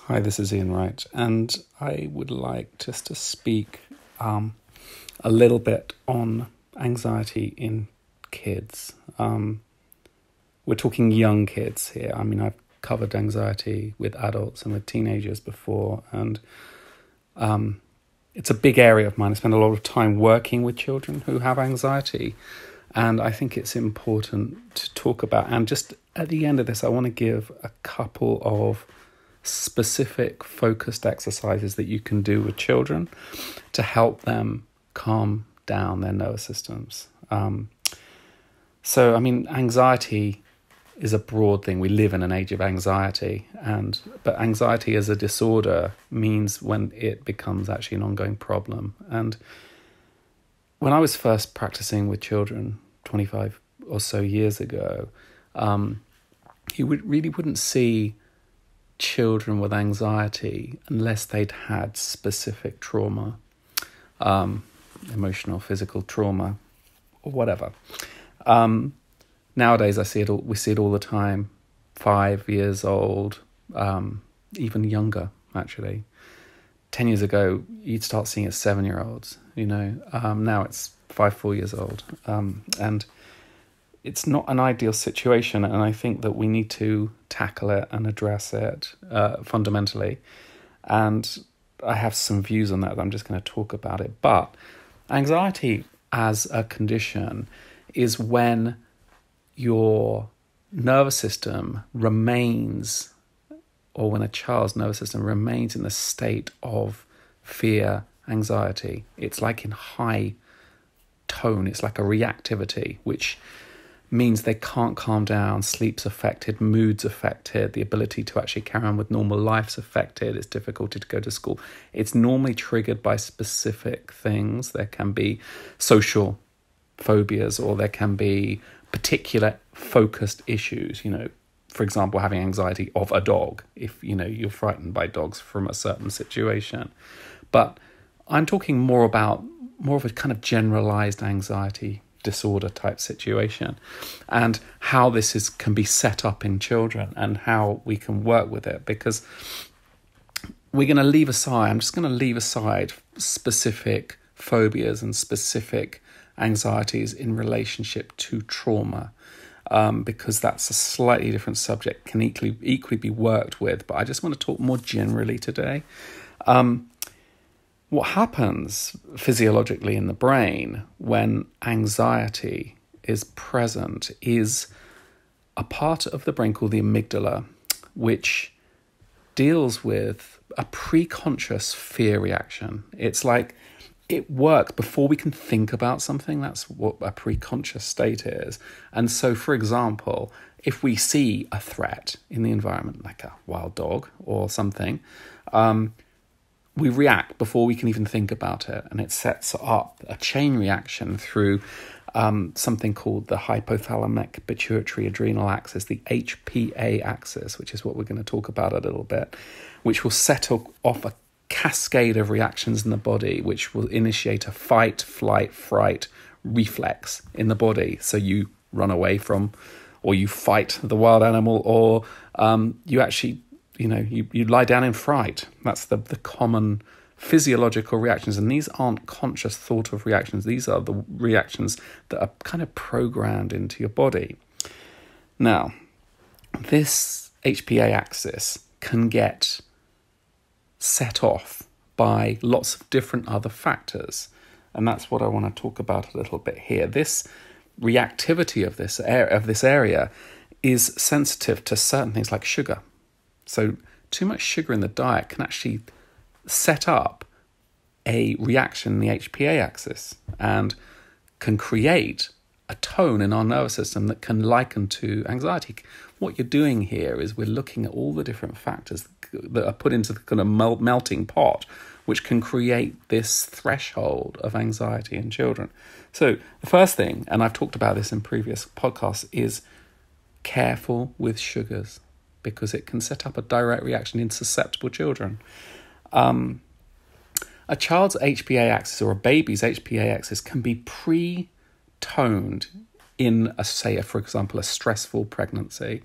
Hi, this is Ian Wright, and I would like just to speak a little bit on anxiety in kids. We're talking young kids here. I mean, I've covered anxiety with adults and with teenagers before, and it's a big area of mine. I spend a lot of time working with children who have anxiety, and I think it's important to talk about. And just at the end of this, I want to give a couple of specific focused exercises that you can do with children to help them calm down their nervous systems. So, I mean, anxiety is a broad thing. We live in an age of anxiety, but anxiety as a disorder means when it becomes actually an ongoing problem. And when I was first practicing with children 25 or so years ago, you really wouldn't see children with anxiety unless they'd had specific trauma, emotional, physical trauma, or whatever. Nowadays, we see it all the time. 5 years old, even younger, actually. 10 years ago, you'd start seeing it 7-year-olds. Now it's 4 years old, and it's not an ideal situation, and I think that we need to tackle it and address it fundamentally. And I have some views on that I'm just going to talk about it. But anxiety as a condition is when your nervous system remains, or when a child's nervous system remains in the state of fear, anxiety. It's like in high tone. It's like a reactivity, which means they can't calm down, sleep's affected, mood's affected, the ability to actually carry on with normal life's affected, it's difficulty to go to school. It's normally triggered by specific things. There can be social phobias, or there can be particular focused issues, for example, having anxiety of a dog, if, you're frightened by dogs from a certain situation. But I'm talking more of a kind of generalized anxiety disorder type situation, and how this can be set up in children and how we can work with it, because I'm just going to leave aside specific phobias and specific anxieties in relationship to trauma, because that's a slightly different subject, can equally be worked with, but I just want to talk more generally today. What happens physiologically in the brain when anxiety is present is a part of the brain called the amygdala, which deals with a preconscious fear reaction. It's like it works before we can think about something. That's what a preconscious state is. And so, for example, if we see a threat in the environment, like a wild dog or something, we react before we can even think about it, and it sets up a chain reaction through something called the hypothalamic pituitary adrenal axis, the HPA axis, which is what we're going to talk about a little bit, which will set off a cascade of reactions in the body, which will initiate a fight, flight, fright reflex in the body. So you run away from, or you fight the wild animal, or you actually you lie down in fright. That's the common physiological reactions. And these aren't conscious thought of reactions. These are the reactions that are kind of programmed into your body. Now, this HPA axis can get set off by lots of different other factors. And that's what I want to talk about a little bit here. This reactivity of this area is sensitive to certain things like sugar. So too much sugar in the diet can actually set up a reaction in the HPA axis and can create a tone in our nervous system that can liken to anxiety. What you're doing here is we're looking at all the different factors that are put into the kind of melting pot, which can create this threshold of anxiety in children. So the first thing, and I've talked about this in previous podcasts, is careful with sugars, because it can set up a direct reaction in susceptible children. A child's HPA axis, or a baby's HPA axis, can be pre-toned in, for example, a stressful pregnancy,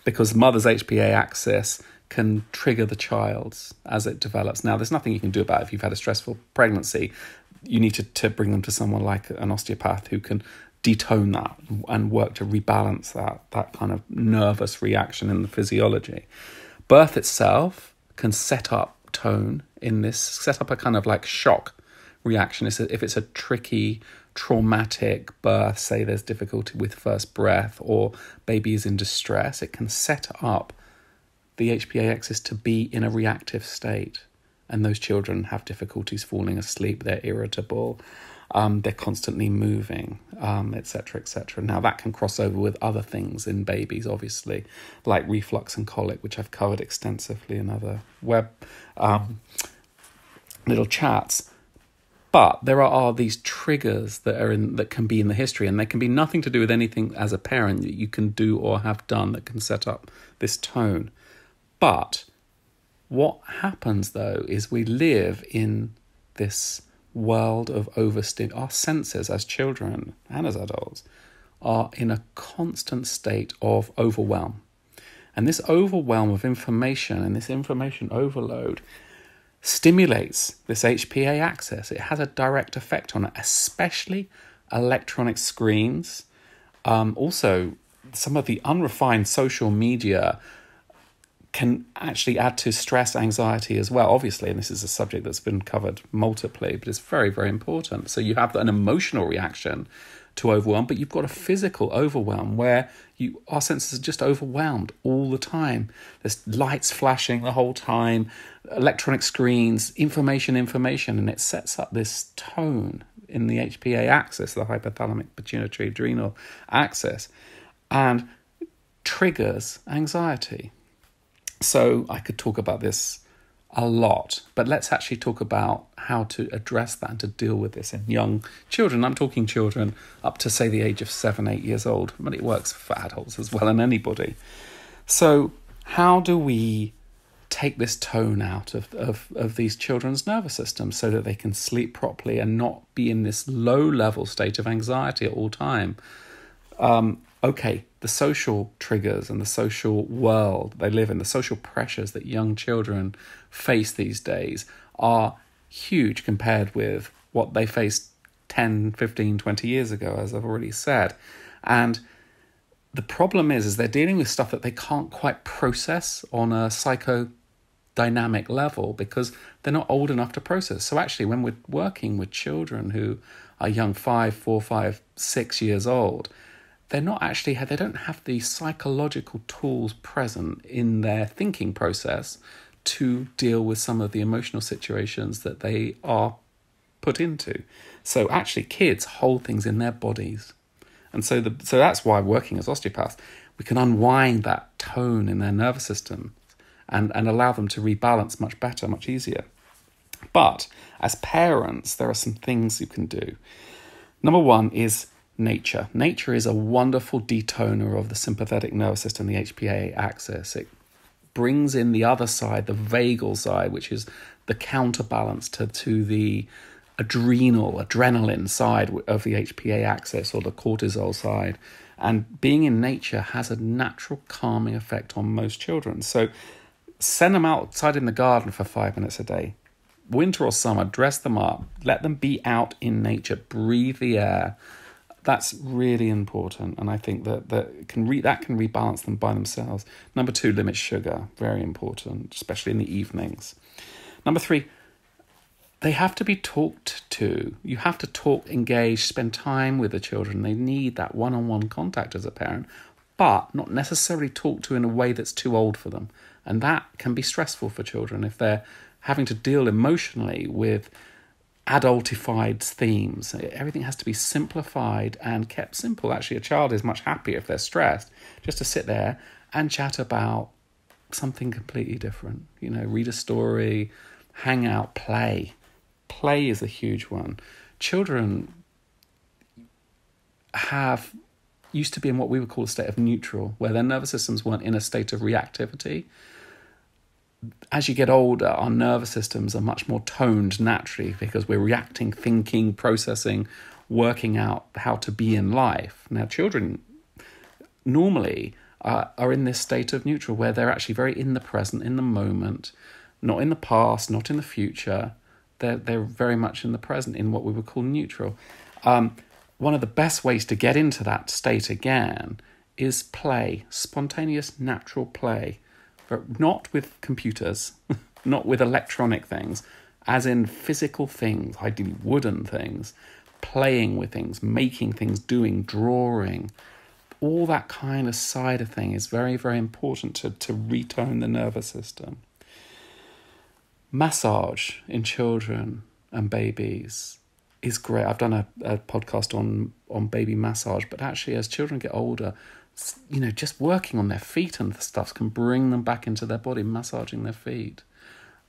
because mother's HPA axis can trigger the child's as it develops. Now, there's nothing you can do about it if you've had a stressful pregnancy. You need to bring them to someone like an osteopath who can detone that and work to rebalance that kind of nervous reaction in the physiology. Birth itself can set up tone in this, set up a kind of like shock reaction. If it's a tricky, traumatic birth, say there's difficulty with first breath or baby is in distress, it can set up the HPA axis to be in a reactive state. And those children have difficulties falling asleep, they're irritable, they're constantly moving, etc., etc. Now, that can cross over with other things in babies, obviously, like reflux and colic, which I've covered extensively in other web little chats. But there are these triggers that can be in the history, and they can be nothing to do with anything as a parent that you can do or have done that can set up this tone. But what happens, though, is we live in this world of overstimulation. Our senses as children and as adults are in a constant state of overwhelm. And this overwhelm of information and this information overload stimulates this HPA axis. It has a direct effect on it, especially electronic screens. Also, some of the unrefined social media can actually add to stress, anxiety as well, obviously, and this is a subject that's been covered multiply, but it's very, very important. So you have an emotional reaction to overwhelm, but you've got a physical overwhelm where our senses are just overwhelmed all the time. There's lights flashing the whole time, electronic screens, information, and it sets up this tone in the HPA axis, the hypothalamic pituitary adrenal axis, and triggers anxiety. So I could talk about this a lot, but let's actually talk about how to address that and to deal with this in young children. I'm talking children up to, say, the age of 7, 8 years old, but it works for adults as well and anybody. So how do we take this tone out of these children's nervous systems so that they can sleep properly and not be in this low-level state of anxiety at all time? Okay, the social triggers and the social world they live in, the social pressures that young children face these days are huge compared with what they faced 10, 15, 20 years ago, as I've already said. And the problem is they're dealing with stuff that they can't quite process on a psychodynamic level because they're not old enough to process. So actually, when we're working with children who are young, 5, 4, 5, 6 years old, they don't have the psychological tools present in their thinking process to deal with some of the emotional situations that they are put into. So actually, kids hold things in their bodies. And so that's why working as osteopaths, we can unwind that tone in their nervous system and allow them to rebalance much better, much easier. But as parents, there are some things you can do. Number one is nature. Nature is a wonderful detoner of the sympathetic nervous system, the HPA axis. It brings in the other side, the vagal side, which is the counterbalance to the adrenaline side of the HPA axis or the cortisol side. And being in nature has a natural calming effect on most children. So send them outside in the garden for 5 minutes a day. Winter or summer, dress them up, let them be out in nature, breathe the air. That's really important, and I think that can rebalance them by themselves. Number 2, limit sugar, very important, especially in the evenings. Number 3, they have to be talked to. You have to talk, engage, spend time with the children. They need that one-on-one contact as a parent, but not necessarily talk to in a way that's too old for them. And that can be stressful for children if they're having to deal emotionally with adultified themes. Everything has to be simplified and kept simple. Actually, a child is much happier if they're stressed just to sit there and chat about something completely different. Read a story, hang out, play. Play is a huge one. Children used to be in what we would call a state of neutral, where their nervous systems weren't in a state of reactivity. As you get older, our nervous systems are much more toned naturally because we're reacting, thinking, processing, working out how to be in life. Now, children normally are in this state of neutral, where they're actually very in the present, in the moment, not in the past, not in the future. They're very much in the present, in what we would call neutral. One of the best ways to get into that state again is play, spontaneous, natural play, but not with computers, not with electronic things, as in physical things, ideally wooden things, playing with things, making things, doing, drawing. All that kind of side of thing is very, very important to retone the nervous system. Massage in children and babies is great. I've done a podcast on baby massage, but actually as children get older, just working on their feet and stuff can bring them back into their body, massaging their feet,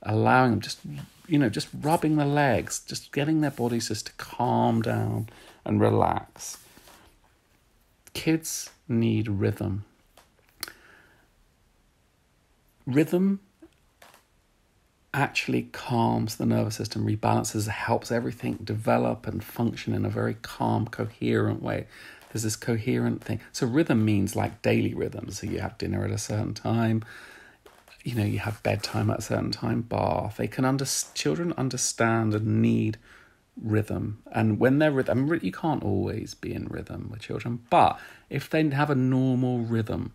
allowing them just rubbing the legs, just getting their bodies just to calm down and relax. Kids need rhythm. Rhythm actually calms the nervous system, rebalances, helps everything develop and function in a very calm, coherent way. There's this coherent thing. So rhythm means like daily rhythm. So you have dinner at a certain time, you have bedtime at a certain time, bath. Children understand and need rhythm. And when they're rhythm, you can't always be in rhythm with children, but if they have a normal rhythm,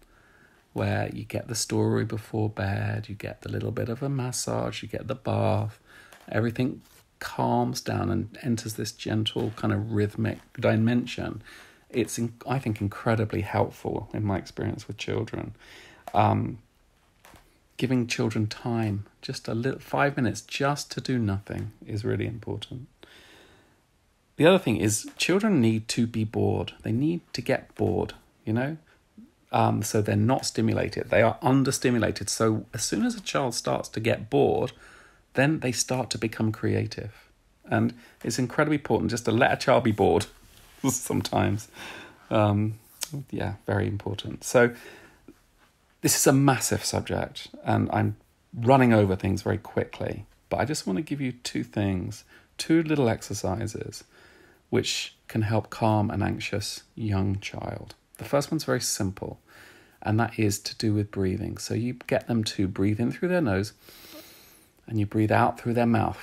where you get the story before bed, you get the little bit of a massage, you get the bath, everything calms down and enters this gentle kind of rhythmic dimension. It's, I think, incredibly helpful in my experience with children. Giving children time, just 5 minutes just to do nothing, is really important. The other thing is children need to be bored. They need to get bored, so they're not stimulated. They are understimulated. So as soon as a child starts to get bored, then they start to become creative. And it's incredibly important just to let a child be bored sometimes. Very important. So this is a massive subject, and I'm running over things very quickly. But I just want to give you two little exercises, which can help calm an anxious young child. The first one's very simple, and that is to do with breathing. So you get them to breathe in through their nose, and you breathe out through their mouth.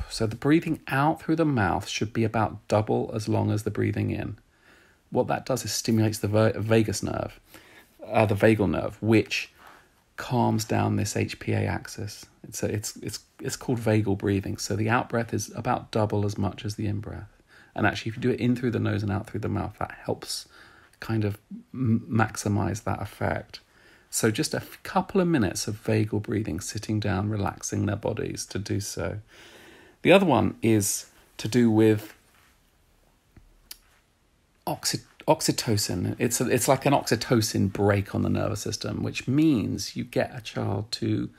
So the breathing out through the mouth should be about double as long as the breathing in. What that does is stimulates the vagus nerve, the vagal nerve, which calms down this HPA axis. It's called vagal breathing. So the out breath is about double as much as the in breath. And actually, if you do it in through the nose and out through the mouth, that helps kind of maximize that effect. So just a couple of minutes of vagal breathing, sitting down, relaxing their bodies to do so. The other one is to do with oxytocin. It's like an oxytocin break on the nervous system, which means you get a child to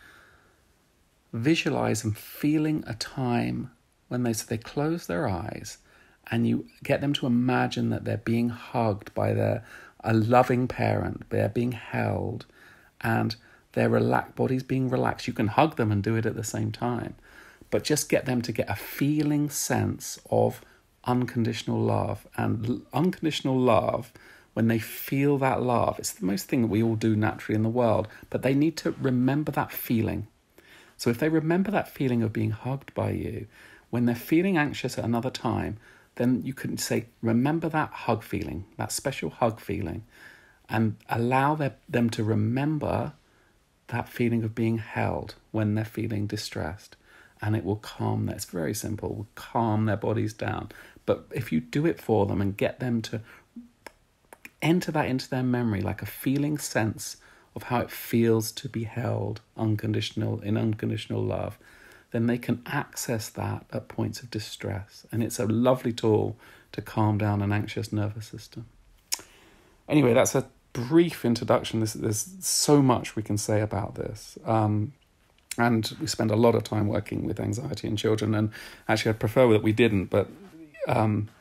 visualize and feeling a time when they close their eyes, and you get them to imagine that they're being hugged by a loving parent, they're being held, and their body's being relaxed. You can hug them and do it at the same time, but just get them to get a feeling sense of unconditional love. And unconditional love, when they feel that love, it's the most thing that we all do naturally in the world, but they need to remember that feeling. So if they remember that feeling of being hugged by you, when they're feeling anxious at another time, then you can say, remember that hug feeling, that special hug feeling, and allow them to remember that feeling of being held when they're feeling distressed. And it will calm them. It's very simple. It will calm their bodies down. But if you do it for them and get them to enter that into their memory, like a feeling sense of how it feels to be held in unconditional love, then they can access that at points of distress. And it's a lovely tool to calm down an anxious nervous system. Anyway, that's a brief introduction. There's so much we can say about this. And we spend a lot of time working with anxiety in children. And actually, I'd prefer that we didn't, but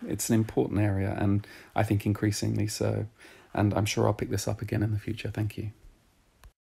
it's an important area, and I think increasingly so. And I'm sure I'll pick this up again in the future. Thank you.